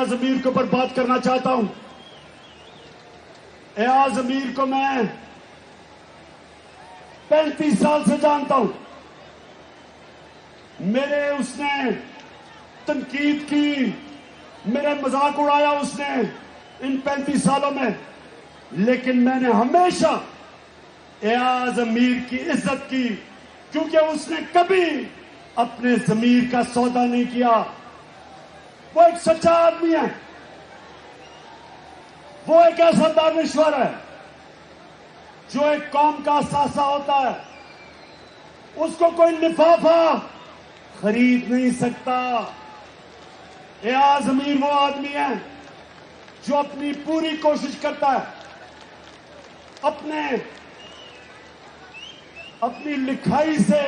ایاز امیر کے اوپر بات کرنا چاہتا ہوں. ایاز امیر کو میں 35 سال سے جانتا ہوں. میرے اس نے تنقید کی, میرے مذاق اڑایا اس نے ان 35 سالوں میں, لیکن میں نے ہمیشہ ایاز امیر کی عزت کی, کیونکہ اس نے کبھی اپنے ضمیر کا سودا نہیں کیا. وہ ایک سچا آدمی ہے, وہ ایک ایسا دانشور ہے جو ایک قوم کا اثاثہ ہوتا ہے. اس کو کوئی لفافہ خرید نہیں سکتا. ایاز امیر وہ آدمی ہے جو اپنی پوری کوشش کرتا ہے اپنی لکھائی سے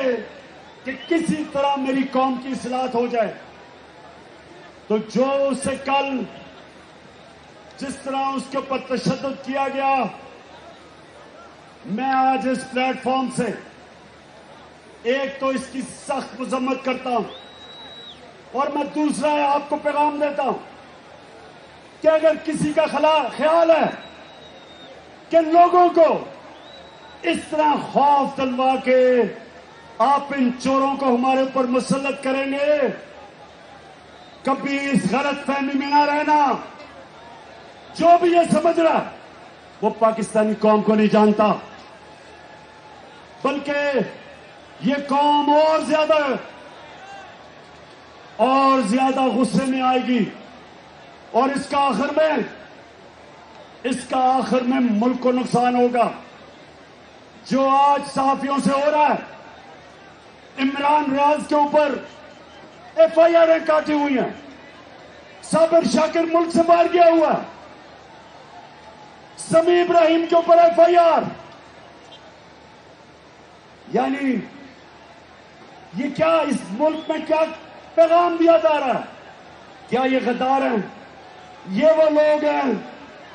کہ کسی طرح میری قوم کی اصلاح ہو جائے. تو جو اسے کل جس طرح اس کے اوپر تشدد کیا گیا, میں آج اس پلیٹ فارم سے ایک تو اس کی سخت مذمت کرتا ہوں, اور میں دوسرا آپ کو پیغام دیتا ہوں کہ اگر کسی کا خیال ہے کہ لوگوں کو اس طرح خوف دلوا کے آپ ان چوروں کو ہمارے اوپر مسلط کریں گے, کبھی اس غلط فہمی میں نہ رہنا. جو بھی یہ سمجھ رہا ہے وہ پاکستانی قوم کو نہیں جانتا, بلکہ یہ قوم اور زیادہ غصے میں آئے گی, اور اس کا آخر میں ملک کو نقصان ہوگا. جو آج صحافیوں سے ہو رہا ہے, عمران ریاض کے اوپر ایف آئی آر کاٹی ہوئی ہیں, صابر شاکر ملک سے باہر گیا ہوا ہے, سمیع ابراہیم کے اوپر ایف آئی آر. یعنی یہ کیا اس ملک میں کیا پیغام دیا جا رہا ہے؟ کیا یہ غدار ہیں؟ یہ وہ لوگ ہیں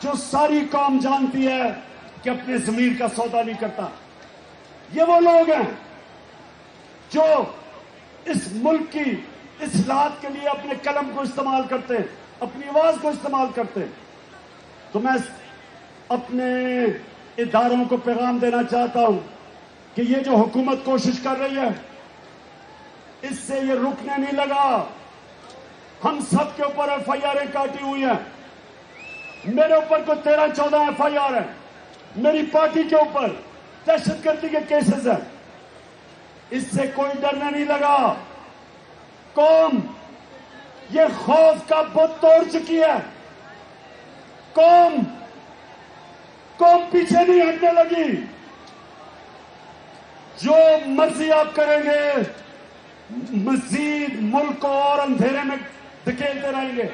جو ساری قوم جانتی ہے کہ اپنے ضمیر کا سودا نہیں کرتا. یہ وہ لوگ ہیں جو اس ملک کی اصلاحات کے لیے اپنے قلم کو استعمال کرتے ہیں, اپنی آواز کو استعمال کرتے ہیں. تو میں اپنے اداروں کو پیغام دینا چاہتا ہوں کہ یہ جو حکومت کوشش کر رہی ہے, اس سے یہ رکنے نہیں لگا. ہم سب کے اوپر ایف آئی آر کاٹی ہوئی ہیں. میرے اوپر کوئی 13-14 ایف آئی آر ہیں, میری پارٹی کے اوپر دہشت گردی کے کیسز ہیں. اس سے کوئی ڈرنے نہیں لگا. قوم یہ خوف کا بت توڑ چکی ہے. قوم پیچھے نہیں ہٹنے لگی. جو مرضی آپ کریں گے, مزید ملک کو اور اندھیرے میں دھکیلتے رہیں گے.